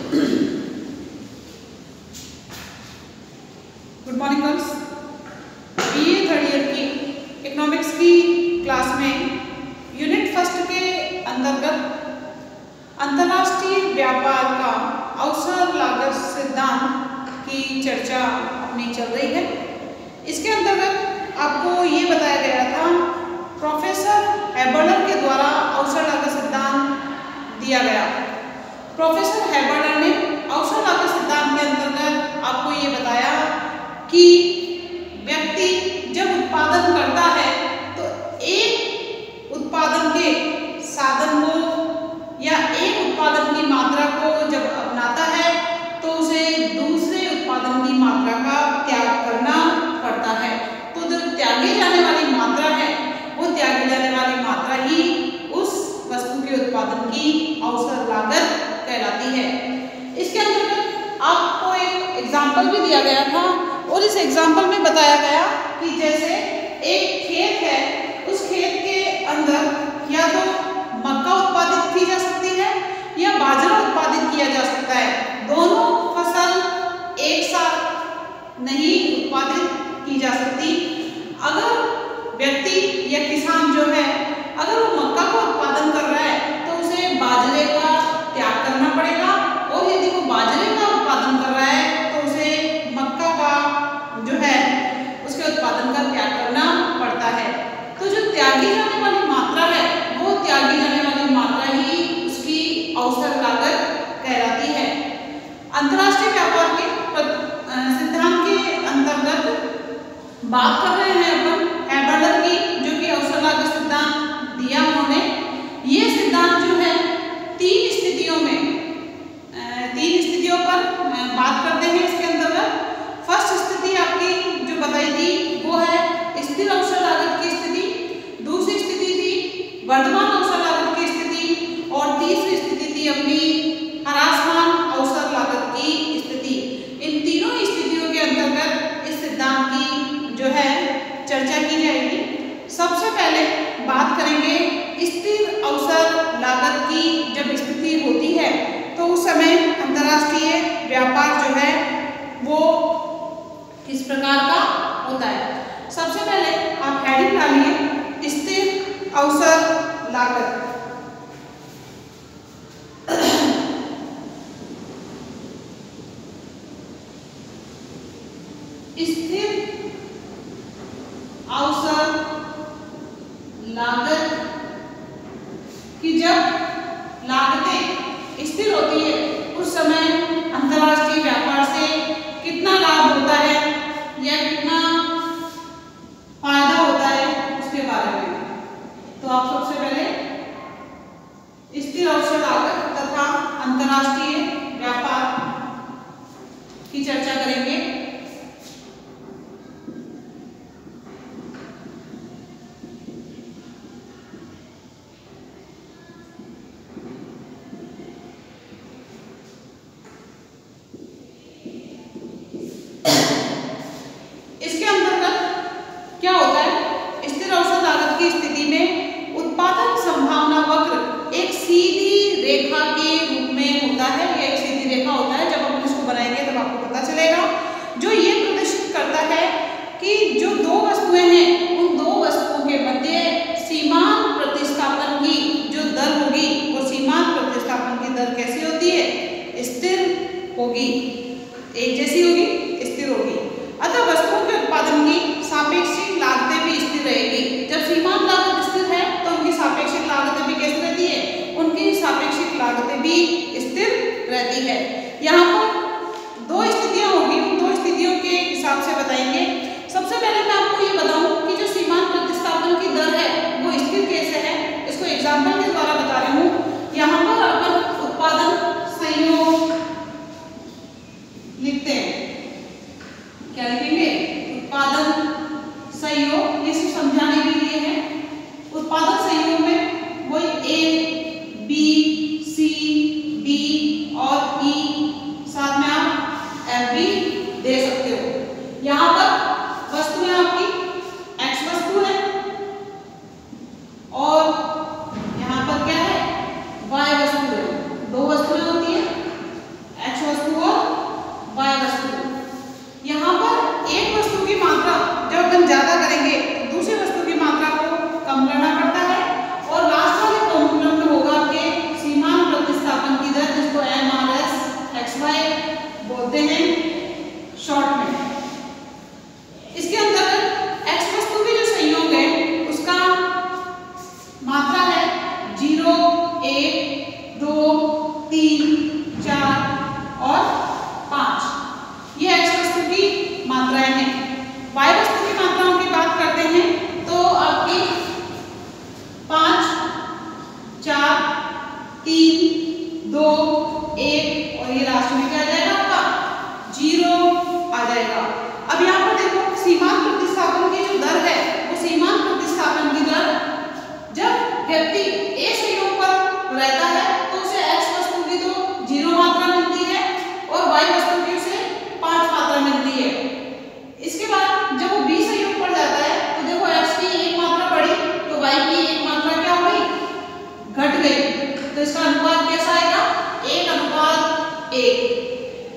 Good morning girls. BA third year की economics की class में यूनिट फर्स्ट के अंतर्गत अंतर्राष्ट्रीय व्यापार का अवसर लागत सिद्धांत की चर्चा अपनी चल रही है। इसके अंतर्गत आपको ये बताया गया था, प्रोफेसर हैबर्डर के द्वारा अवसर लागत सिद्धांत दिया गया। प्रोफेसर हैबर्डर ने अवसर लागत सिद्धांत के अंतर्गत आपको ये बताया कि व्यक्ति जब उत्पादन करता है तो एक उत्पादन के साधन को या एक उत्पादन की मात्रा को जब अपनाता है तो उसे दूसरे उत्पादन की मात्रा का त्याग करना पड़ता है। तो जो त्यागी जाने वाली मात्रा है वो त्यागी जाने वाली मात्रा ही उस वस्तु के उत्पादन की अवसर लागत कहलाती है। इसके अंतर्गत आपको एक एग्जाम्पल भी दिया गया था और इस एग्जाम्पल में बताया गया कि जैसे एक खेत है, उस खेत के अंदर या तो मक्का उत्पादित की जा सकती है या बाजरा उत्पादित किया जा सकता है। दोनों फसल एक साथ नहीं उत्पादित की जा सकती। अगर व्यक्ति या किसान जो है अगर वो मक्का का उत्पादन कर रहा है तो उसे बाजरे का त्याग करना पड़ेगा, और यदि वो बाजरे का उत्पादन कर रहा है तो उसे मक्का का जो है उसके उत्पादन का त्याग करना पड़ता है। तो जो त्यागी जाने वाली मात्रा है वो त्यागी जाने वाली मात्रा ही उसकी अवसर लागत कहलाती है। अंतर्राष्ट्रीय व्यापार के सिद्धांत के अंतर्गत बात कर रहे हैं अपन हैबर्डर की, जो कि अवसर लागत सिद्धांत दिया उन्होंने। ये सिद्धांत जो है तीन स्थितियों पर बात करते हैं। इसके अंतर्गत फर्स्ट स्थिति आपकी जो बताई थी वो है स्थिर अवसर लागत की स्थिति, दूसरी स्थिति थी वर्तमान अवसर लागत की स्थिति, और तीसरी स्थिति थी अपनी ह्रासमान अवसर लागत की स्थिति। इन तीनों स्थितियों के अंतर्गत इस सिद्धांत की जो है चर्चा की जाएगी। सबसे पहले बात करेंगे स्थिर अवसर लागत की। जब स्थिति होती है तो उस समय अंतर्राष्ट्रीय व्यापार जो है वो किस प्रकार का होता है। सबसे पहले आप हेडिंग डालिए स्थिर अवसर लागत। स्थिर अवसर लागत की जब लागतें स्थिर होती है उस समय अंतर्राष्ट्रीय व्यापार से कितना लाभ होता है या कितना फायदा होता है उसके बारे में। तो आप सबसे पहले स्थिर अवसर लागत तथा अंतर्राष्ट्रीय व्यापार की चर्चा करेंगे। इसके अंतर्गत क्या होता है, स्थिर अवसर लागत की स्थिति में उत्पादन संभावना वक्र एक सीधी रेखा के रूप में होता है। यह एक सीधी रेखा होता है, जब हम इसको बनाएंगे तब आपको पता चलेगा, जो ये प्रदर्शित करता है कि जो दो वस्तुएं हैं उन दो वस्तुओं के मध्य सीमांत प्रतिस्थापन की जो दर होगी वो सीमांत प्रतिस्थापन की दर कैसी होती है, स्थिर होगी, एक जैसी होगी, स्थिर होगी। अतः वस्तुओं के उत्पादन की सापेक्षिक लागतें भी स्थिर रहेगी। जब सीमांत लागत स्थिर है तो उनकी सापेक्षिक लागतें भी कैसी रहती है, उनकी सापेक्षिक लागतें भी स्थिर रहती है। यहाँ पर दो स्थितियां होगी, उन दो स्थितियों के हिसाब से बताएंगे। सबसे पहले मैं आपको ये बताऊं कि जो सीमांत प्रतिस्थापन की दर है वो स्थिर कैसे है, इसको एग्जाम्पल के द्वारा बता रही हूँ। यहाँ पर अपन उत्पादन संयोग लिखते हैं। क्या लिखेंगे, उत्पादन संयोग, ये सिर्फ समझाने के लिए है। उत्पादन संयोग में वही ए बी सी डी और ई 3, 4 और 5 ये x वस्तु की मात्राएं हैं। y वस्तु की मात्राओं की बात करते हैं तो आपकी 5, 4, 3, 2, 1 और ये लास्ट में क्या आ जाएगा आपका 0 आ जाएगा। अब यहाँ पर देखो सीमांत प्रतिस्थापन की जो दर है वो सीमांत प्रतिस्थापन की दर जब व्यक्ति a संयोग पर रहता है तो उसे x वस्तु की तो 0 मात्रा मिलती है और y वस्तु की उसे 5 मात्रा मिलती है। इसके बाद जब वो b संयोग पर जाता है तो देखो x की 1 मात्रा बढ़ी तो y की 1 मात्रा क्या हो गई घट गई, तो इसका अनुपात कैसा आएगा 1:1।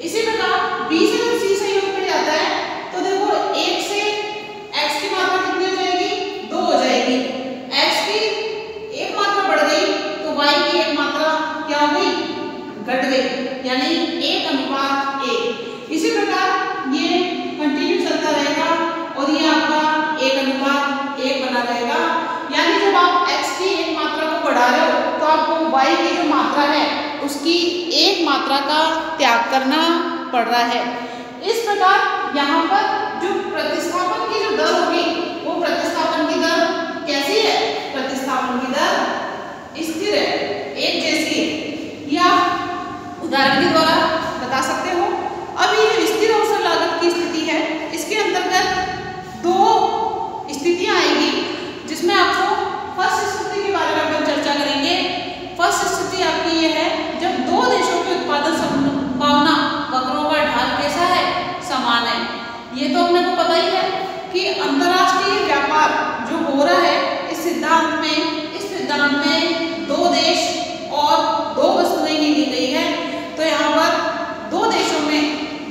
इसी प्रकार b से जब c संयोग पर जाता है तो देखो 1 से x की मात्रा कितनी हो जाएगी 2 हो जाएगी, x की 1 मात्रा बढ़ गई तो y की 1 मात्रा क्या हो गई घट गई, यानी 1:1। इसी प्रकार ये कंटिन्यू चलता रहेगा और ये आपका 1:1 बना रहेगा। यानी जब आप x की 1 मात्रा को बढ़ा रहे हो तो आपको y की जो मात्रा है उसकी 1 मात्रा का त्याग करना पड़ रहा है। इस प्रकार यहाँ पर जो प्रतिस्थापन की जो दर होगी वो प्रतिस्थापन की दर कैसी है, प्रतिस्थापन की दर स्थिर है, एक जैसी है। ये आप उदाहरण के द्वारा बता सकते हो। अब ये जो स्थिर अवसर लागत की स्थिति है इसके अंतर्गत 2 स्थितियां आएगी जिसमें आपको फर्स्ट स्थिति के बारे में अपन चर्चा करेंगे। फर्स्ट स्थिति आपकी ये है जब 2 देशों के उत्पादन संभावना वक्रों का ढाल कैसा है समान है। ये तो अपने को पता ही है कि अंतरराष्ट्रीय व्यापार जो हो रहा है इस सिद्धांत में 2 देश और 2 वस्तुएं ही ली गई है। तो यहाँ पर 2 देशों में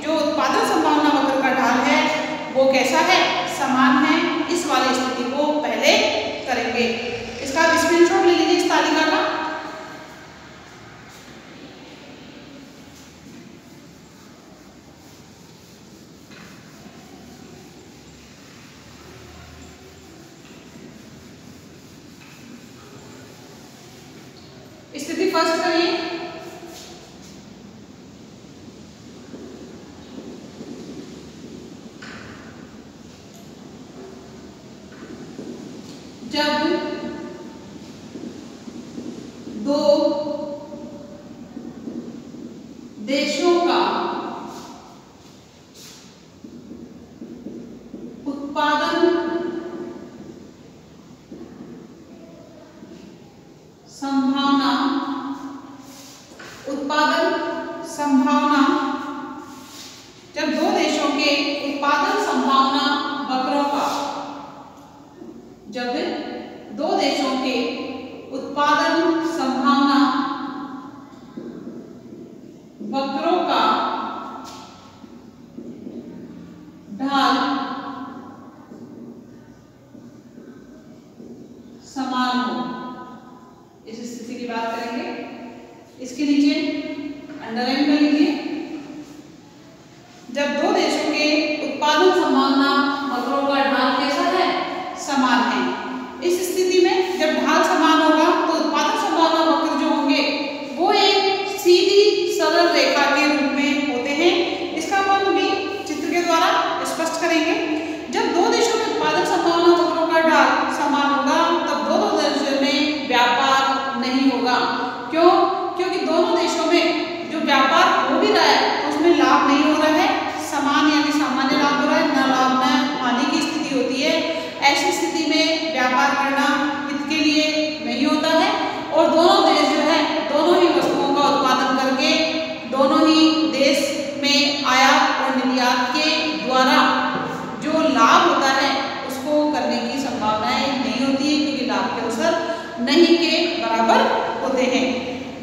जो उत्पादन संभावना वक्र का ढाल है वो कैसा है समान है। इस वाली स्थिति को पहले करेंगे। इसका स्क्रीनशॉट ले लीजिए इस तालिका का। स्थिति फर्स्ट करिए। जब 2 देशों का उत्पादन संभावना जब 2 देशों के उत्पादन संभावना वक्रों का जब 2 देशों के उत्पादन संभावना वक्रों का ढाल समान हो, इस स्थिति की बात करेंगे। इसके नीचे अंडरलाइन कर लीजिए। जब 2 देशों के उत्पादन संभावना वक्रों का ढाल कैसा है समान है। इस स्थिति में जब ढाल समान होगा तो उत्पादन संभावना वक्र जो होंगे वो एक सीधी सरल रेखा के रूप में होते हैं। इसका अपन भी चित्र के द्वारा स्पष्ट करेंगे। जब 2 देशों में उत्पादन संभावना वक्रों का ढाल समान होगा तब दोनों देशों में व्यापार नहीं होगा। क्यों? क्योंकि दोनों देशों में जो व्यापार हो भी रहा है तो उसमें लाभ नहीं हो रहा है, समान यानी सामान्य लाभ हो रहा है, न लाभ न हानि की स्थिति होती है। ऐसी स्थिति में व्यापार करना हित के लिए नहीं होता है और दोनों देश जो है दोनों ही वस्तुओं का उत्पादन करके दोनों ही देश में आयात और निर्यात के द्वारा जो लाभ होता है उसको करने की संभावनाएं नहीं होती है, क्योंकि लाभ के अवसर नहीं के बराबर होते हैं।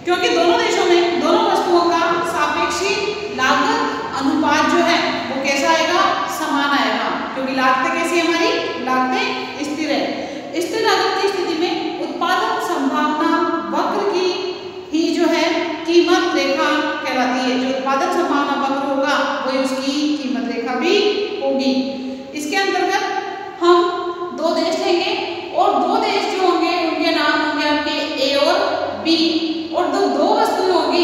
क्योंकि दोनों देशों में दोनों वस्तुओं का सापेक्षी लागत अनुपात जो है वो कैसा आएगा समान आएगा, क्योंकि लागतें कैसी है हमारी लागतें स्थिर है। स्थिर लागत की स्थिति में उत्पादन संभावना वक्र की ही जो है कीमत रेखा कहलाती है। जो उत्पादन संभावना वक्र होगा वही उसकी कीमत रेखा भी होगी। इसके अंतर्गत हम 2 देश लेंगे और 2 देश जो होंगे उनके नाम होंगे आपके ए और बी, और 2 वस्तुएं होंगी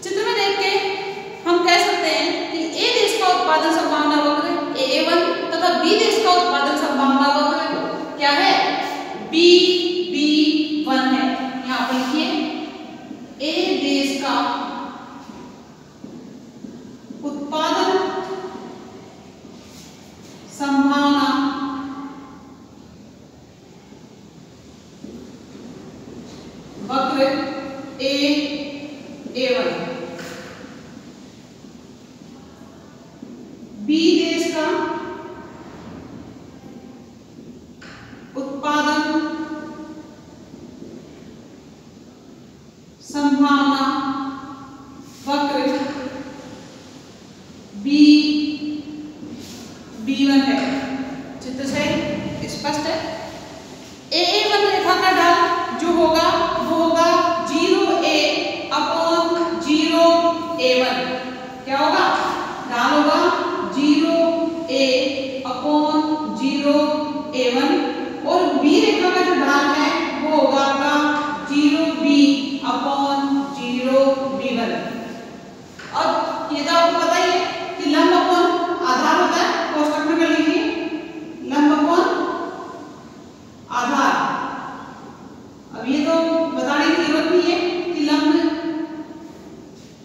चित्र में देख के हम कह सकते हैं कि ए देश का उत्पादन संभावना वक्र A1 तथा बी देश का उत्पादन संभावना वक्र क्या है, B1 है। यहाँ पर लिखिए ए देश का उत्पादन संभावना वक्र A1, बी देश का उत्पादन संभावना वक्र B1 है। चित्र से स्पष्ट है। A1 रेखा का ढाल जो होगा वो होगा 0A अपॉन 0A1। क्या होगा, ढाल होगा 0A अपॉन 0A1 और B रेखा का जो ढाल है वो होगा आपका 0B अपॉन 0B1। अब ये तो आपको पता ही है कि लंब अपॉन आधार होता है, कोष्ठक में कर लीजिए लंब अपॉन आधार। अब ये तो बताने की जरूरत नहीं है कि लंब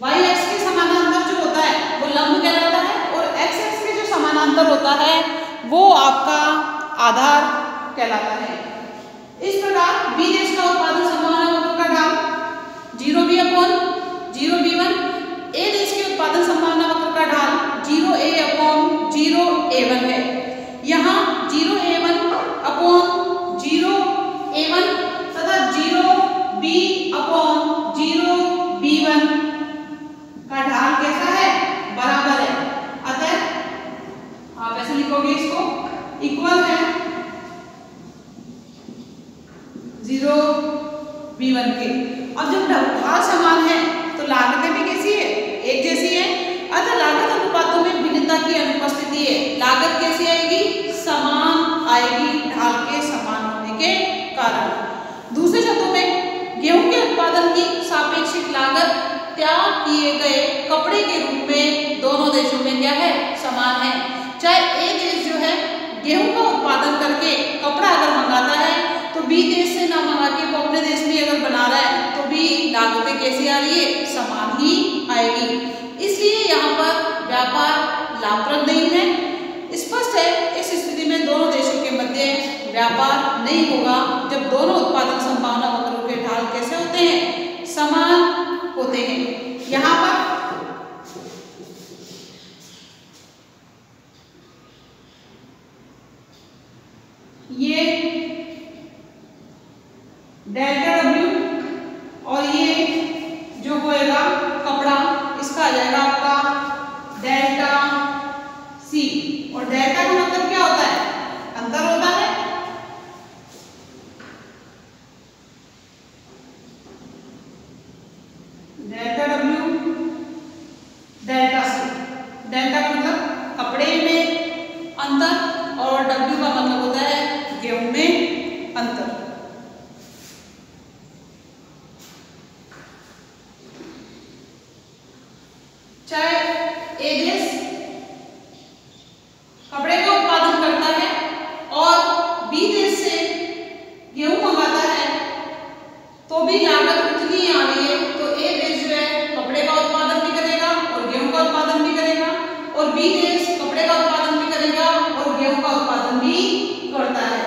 y अक्ष के समानांतर जो होता है वो लंब कहलाता है और x अक्ष के जो समानांतर होता है वो आपका आधार कहलाता है। इस प्रकार बी देश का उत्पादन संभावना वक्र का ढाल 0B अपॉन 0B1, ए देश के उत्पादन संभावना वक्र का ढाल 0A अपॉन 0A1 है। यहाँ 0A1 अपॉन 0A1 तथा 0B अपॉन 0B1 का ढाल कैसा है, बराबर है। अतः आप ऐसे लिखोगे इसको, इक्वल है 0B1 के। अब जब ढाल समान है तो लागतें भी कैसी है, एक जैसी है। अतः लागत अनुपातों में भिन्नता की अनुपस्थिति है। लागत कैसी आएगी, समान आएगी ढाल के समान होने के कारण। दूसरे शब्दों में गेहूं के उत्पादन की सापेक्षिक लागत त्याग किए गए कपड़े के रूप में दोनों देशों में क्या है, समान है। चाहे ए देश जो है गेहूं का उत्पादन करके कपड़ा अगर मंगाता है तो बी देश से ना मंगा के वो अपने देश में अगर बना रहा है तो भी लागतें कैसी आ रही है, समान ही आएगी। इसलिए यहाँ पर व्यापार लाभप्रद नहीं है। स्पष्ट है इस स्थिति में दोनों देशों के मध्य व्यापार नहीं होगा जब दोनों उत्पादन संभावना वक्रों के ढाल कैसे होते हैं, समान होते हैं। यहाँ पर ये डेल्टा W और ये जो होएगा कपड़ा इसका आ जाएगा आपका डेल्टा C। और डेल्टा का मतलब क्या होता है, अंतर होता है। Delta W delta C, delta का मतलब कपड़े में अंतर और W का मतलब होता है गेहूं में अंतर। चाहे ए देश कपड़े का उत्पादन करता है और बी देश से गेहूं मंगाता है तो भी लागत उतनी आ रही है। तो ए देश जो है कपड़े का उत्पादन भी करेगा और गेहूं का उत्पादन भी करेगा और बी देश कपड़े का उत्पादन भी करेगा और गेहूं का उत्पादन भी करता है।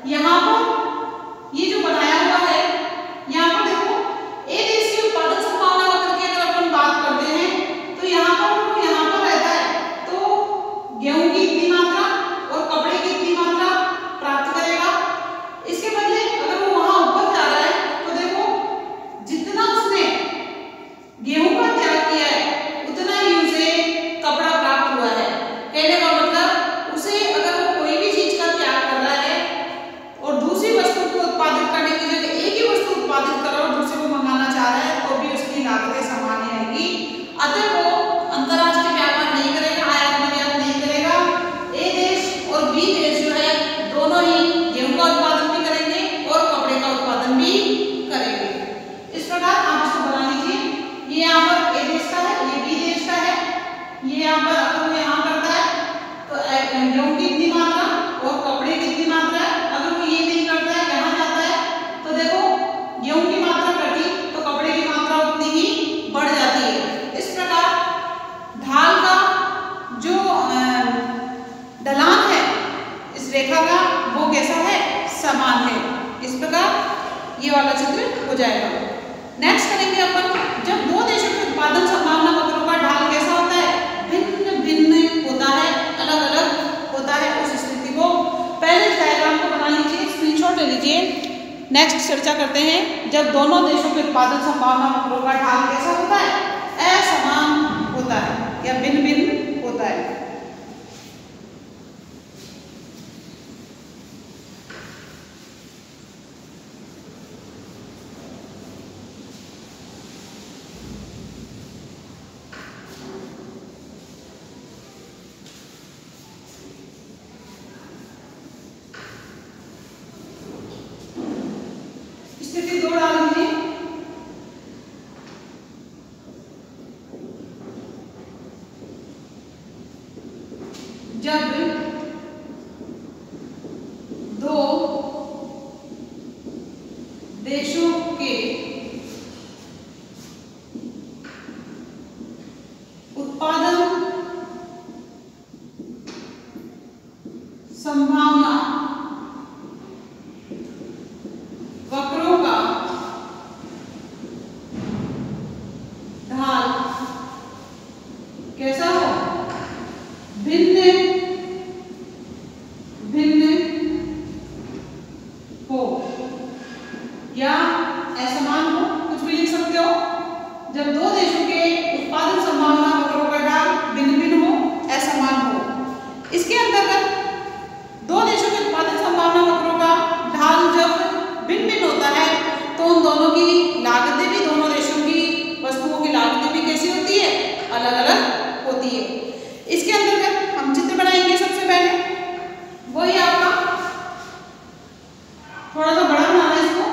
यहाँ पर ये जो बनाया हुआ है, यहाँ पर देखो ए देश की उत्पादन संभावना वक्र की अगर अपन बात करते हैं तो यहाँ पर रहता नेक्स्ट चर्चा करते हैं, जब दोनों देशों के उत्पादन संभावना वक्रों का ढाल कैसा होता है? असमान होता है या भिन्न भिन्न होता है। स्थिति 2 डाल दीजिए। जब दो देशों के उत्पादन संभावना वक्रों का ढाल कैसा हो? भिन्न भिन्न हो या असमान हो, कुछ भी लिख सकते हो। जब दो देशों के उत्पादन संभावना वक्रों का ढाल भिन्न भिन्न हो, असमान हो। इसके अंतर्गत दो देशों के उत्पादन संभावना वक्रों का ढाल जब भिन्न भिन्न होता है तो उन दोनों की लागतें भी, दोनों देशों की वस्तुओं की लागतें भी कैसी होती है? अलग अलग होती है। इसके अंतर्गत हम चित्र बनाएंगे। सबसे पहले वही आपका थोड़ा सा बड़ा बनाना है इसको।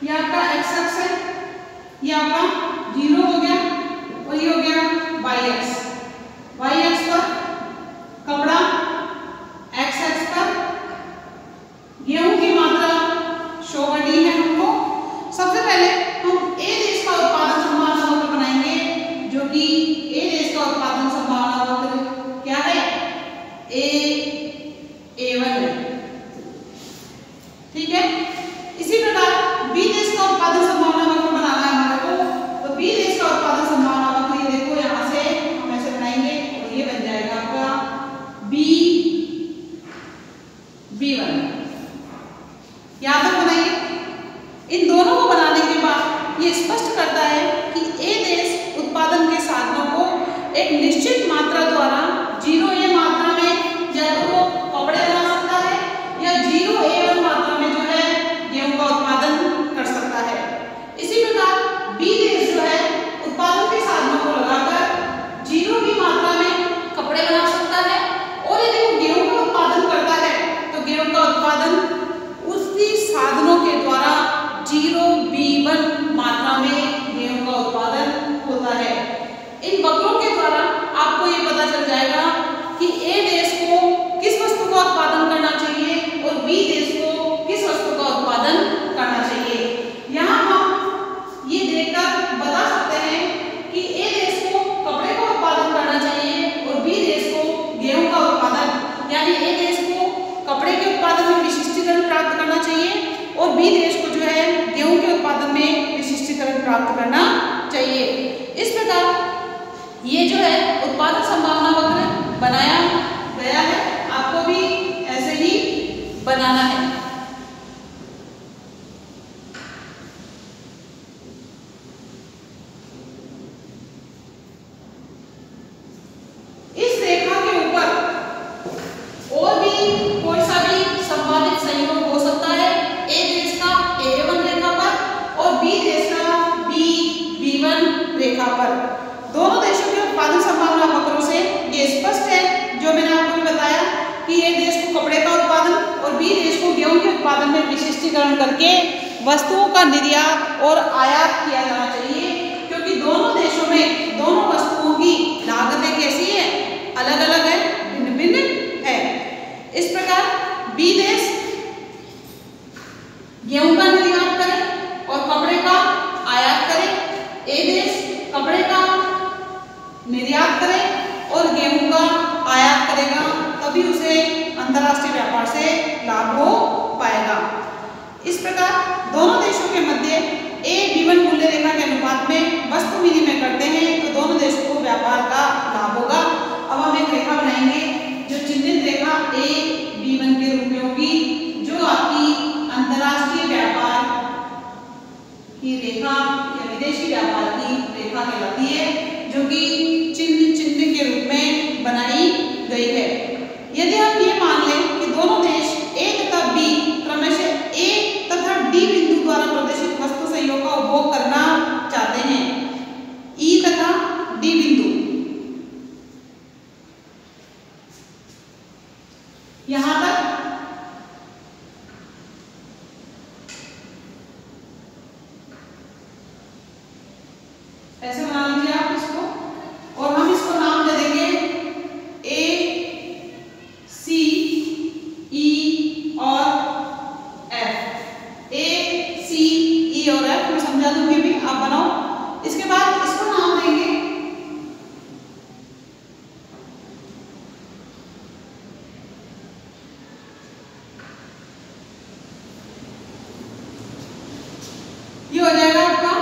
ये आपका एक्स अक्ष है, ये आपका 0 हो गया और ये हो गया वाई अक्ष। वाई अक्ष पर कपड़ा, एक्स अक्ष पर गेहूं की मात्रा शो करनी है हमको। सबसे पहले हम ए देश का उत्पादन संभावना वक्र बनाएंगे, जो कि ए देश का उत्पादन संभावना वक्र क्या है? A1 है, ठीक है। इसी प्रकार बी देश का उत्पादन संभावना वक्र बनाना है हमारे को, तो बी देश का उत्पादन संभावना वक्र ये देखो, यहाँ से हम ऐसे बनाएंगे और ये बन जाएगा आपका B1। यहाँ तक बनाइए। इन दोनों को बनाने के बाद ये स्पष्ट करता है कि ए देश उत्पादन के साधनों को एक निश्चित मात्रा द्वारा 0A मात्रा में या तो वो कपड़े बना सकता है या 0A1 मात्रा में जो है गेहूं का उत्पादन कर सकता है। इसी प्रकार बी देश जो है उत्पादन के साधनों को लगाकर 0B मात्रा में कपड़े बना सकता है, और यदि वो गेहूं का उत्पादन करता है तो गेहूं का उत्पादन उसी साधनों के द्वारा 0B1 मात्रा में गेहूं का उत्पादन होता है। इन वक्रों के द्वारा आपको ये पता चल जाएगा कि ए देश को किस वस्तु का उत्पादन करना चाहिए और बी देश को किस वस्तु का उत्पादन करना चाहिए। यहाँ हम ये देखकर बता सकते हैं कि ए देश को कपड़े का उत्पादन करना चाहिए और बी देश को गेहूं का उत्पादन, यानी ए देश को कपड़े के उत्पादन में विशिष्टीकरण प्राप्त करना चाहिए और बी देश को जो है गेहूं के उत्पादन में विशिष्टीकरण प्राप्त करना चाहिए। इस प्रकार ये जो है उत्पादन संभावना वक्र बनाया गया है, आपको भी ऐसे ही बनाना है। इस रेखा के ऊपर और भी कोई सा भी संभावित संयोग हो सकता है। ए देश का A1 रेखा पर और बी देश का B1 रेखा पर। दोनों देशों के उत्पादन संभावना वक्रों से ये स्पष्ट है, जो मैंने आपको बताया कि ए देश को कपड़े का उत्पादन और बी देश को गेहूं के उत्पादन में विशिष्टीकरण करके वस्तुओं का निर्यात और आयात किया जाना चाहिए, क्योंकि दोनों देशों में दोनों वस्तुओं की लागतें कैसी है? अलग अलग है, भिन्न भिन्न है। इस प्रकार बी देश गेहूं का निर्यात करे और कपड़े का आयात करे, ए देश कपड़े का निर्यात करे और गेहूं का आयात करेगा, तभी उसे अंतर्राष्ट्रीय व्यापार से लाभ हो पाएगा। इस प्रकार दोनों देशों के मध्य A-B1 मूल्य रेखा के अनुपात में वस्तु विनिमय करते हैं तो दोनों देशों को व्यापार का लाभ होगा। अब हम एक रेखा बनाएंगे जो चिन्हित रेखा A C1 के रूप में होगी, जो आपकी अंतर्राष्ट्रीय व्यापार की रेखा या विदेशी व्यापार की रेखा कहलाती है, जो कि चिन्ह के रूप में बनाई गई है। यदि हम ये मान लें कि दोनों देश A तथा B क्रमशः A तथा D बिंदु द्वारा प्रदर्शित वस्तु संयोग का उपभोग करना चाहते हैं, E तथा D बिंदु, यहां तक ऐसे बना लीजिए आप इसको, और हम इसको नाम दे देंगे A, C, E और F। A, C, E और F मैं समझा दूंगी भी, आप बनाओ। इसके बाद इसको नाम देंगे ये हो जाएगा आपका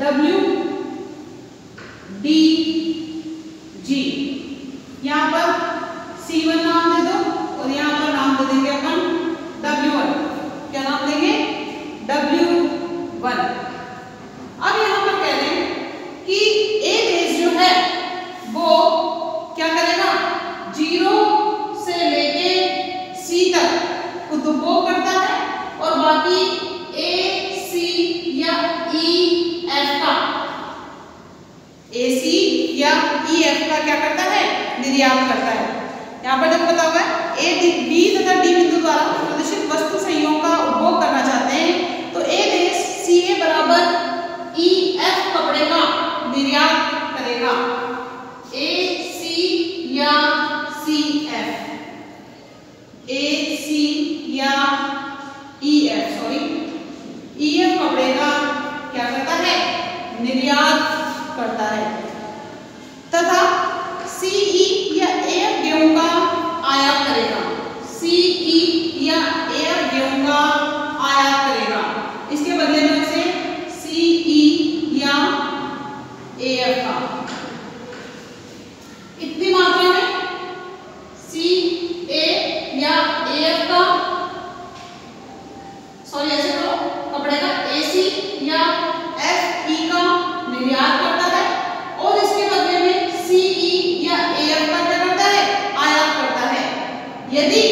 W, D, G। यहाँ पर C1 नाम दे दो और यहाँ पर नाम दे देंगे अपन W1। क्या नाम देंगे? W1। अब यहाँ पर कह रहे हैं कि A देश जो है वो क्या करेगा, 0 से लेके C तक उपभोग करता है, और बाकी A, C या E, F का AC या EF का क्या करता है, निर्यात करता है। यहाँ पर जब बता हुआ है A, B तथा D बिंदु द्वारा प्रदर्शित वस्तु संयोग का उपभोग करना चाहते हैं, तो A देश CA बराबर EF कपड़े का निर्यात करेगा। AC या CF, AC या EF, सॉरी EF कपड़े का क्या करता है, निर्यात करता है, तथा CE या AF गेहूं का आयात करेगा। CE या AF गेहूं का आयात करेगा, इसके बदले में उसे CE या AF का इतनी मात्रा में CA या AF का, सॉरी ऐसे करो, कपड़े का AC या FE का निर्यात करता है, और इसके बदले में CE या AF का क्या करता है, आयात करता है। यदि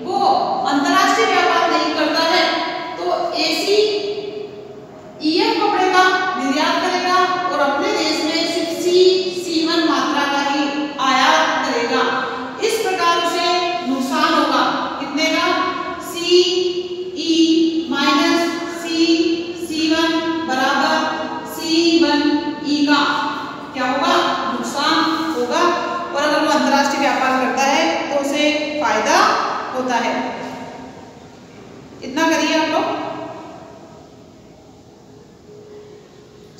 वो अंतर्राष्ट्रीय व्यापार नहीं करता है तो AC EF कपड़े का निर्यात करेगा और अपने देश में सिर्फ C1 मात्रा का ही आयात करेगा। इस प्रकार उसे नुकसान होगा, कितने का, CE माइनस C1 बराबर C1E का क्या होगा, नुकसान होगा। और अगर वो अंतर्राष्ट्रीय व्यापार करता है तो उसे फायदा होता है। इतना करिए आप लोग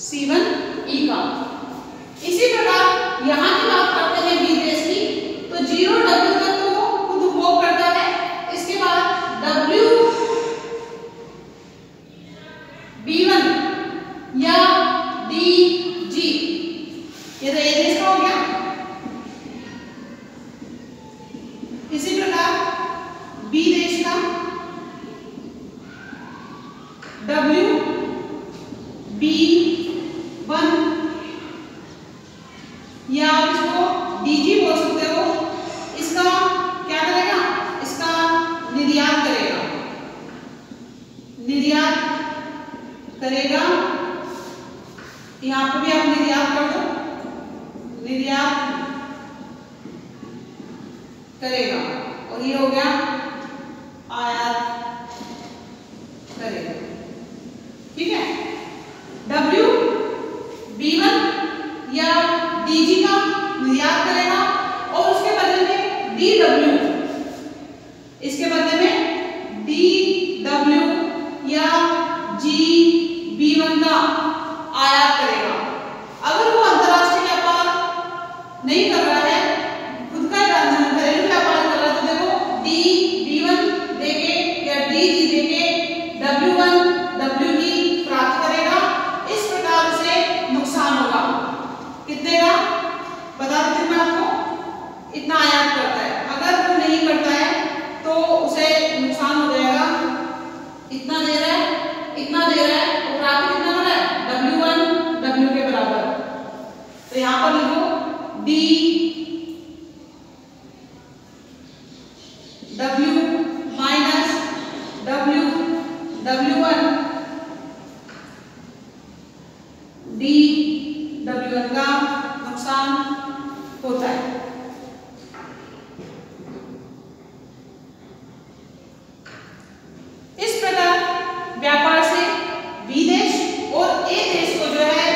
C1E का। इसी प्रकार यहाँ की बात करते हैं B देश की, तो 0W तक तो वो खुद उपभोग करता है। इसके बाद WB1 या DG, ये तो A देश का हो गया। इसी प्रकार B देश का WB1 या आप इसको DG बोल सकते हो, इसका क्या करेगा, इसका निर्यात करेगा, निर्यात करेगा। यहाँ पर भी आप निर्यात कर दो, निर्यात करेगा, और ये हो गया आयात करेगा। ठीक है, WB1 या DG का निर्यात करेगा, और उसके बदले में DW, इसके बदले में DW या GB1 का आयात करेगा। अगर वो अंतर्राष्ट्रीय व्यापार नहीं कर रहा है, खुद का घरेलू व्यापार कर रहा है, तो देखो DB1 देके या DG देके W1 WE प्राप्त करेगा। इस प्रकार से नुकसान होगा, कितने का बता देती हूँ मैं आपको, इतना आयात करता है। अगर वो नहीं करता है इतना दे रहा है और प्राप्त कितना हो रहा है W1 W के बराबर। तो यहाँ पर लिखो D W minus W W1 D W1 का नुकसान होता है। इस प्रकार व्यापार से बी देश और ए देश को जो है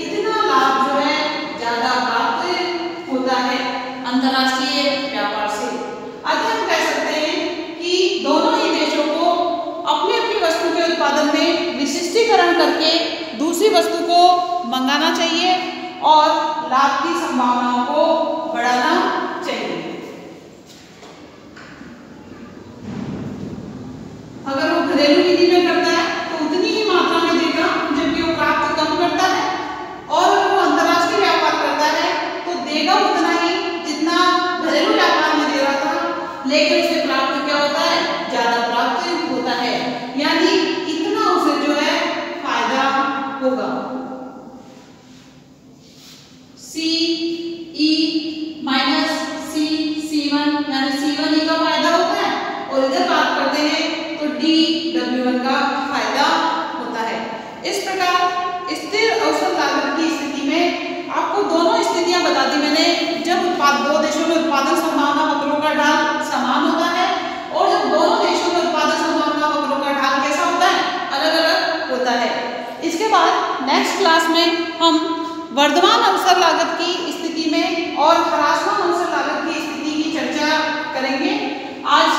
इतना लाभ जो है ज्यादा प्राप्त होता है अंतरराष्ट्रीय व्यापार से। अतः हम कह सकते हैं कि दोनों ही देशों को अपनी अपनी वस्तु के उत्पादन में विशिष्टीकरण करके दूसरी वस्तु को मंगाना चाहिए और लाभ की संभावनाओं को बढ़ाना चाहिए। अगर वो घरेलू नीति में करता है तो उतनी ही मात्रा में देगा, जबकि वो प्राप्त कम करता है, और अगर वो अंतरराष्ट्रीय व्यापार करता है तो देगा उतना ही जितना घरेलू व्यापार में दे रहा था, लेकिन उसे प्राप्त क्या होता है ज्यादा प्राप्त होता है, यानी इतना उसे जो है फायदा होगा। CE माइनस C1 यानी C1 का फायदा होता है, और इधर बात करते हैं तो DW1 का फायदा होता है। इस प्रकार स्थिर अवसर लागत की स्थिति में आपको दोनों स्थितियां बता दी मैंने, जब दो देशों में उत्पादन संभावना वक्रों का ढाल समान होता है, और जब दोनों देशों में उत्पादन संभावना वक्रों का ढाल कैसा होता है अलग अलग होता है। इसके बाद नेक्स्ट क्लास में हम वर्धमान अवसर लागत की स्थिति में और ह्रासमान अवसर लागत की स्थिति की चर्चा करेंगे। आज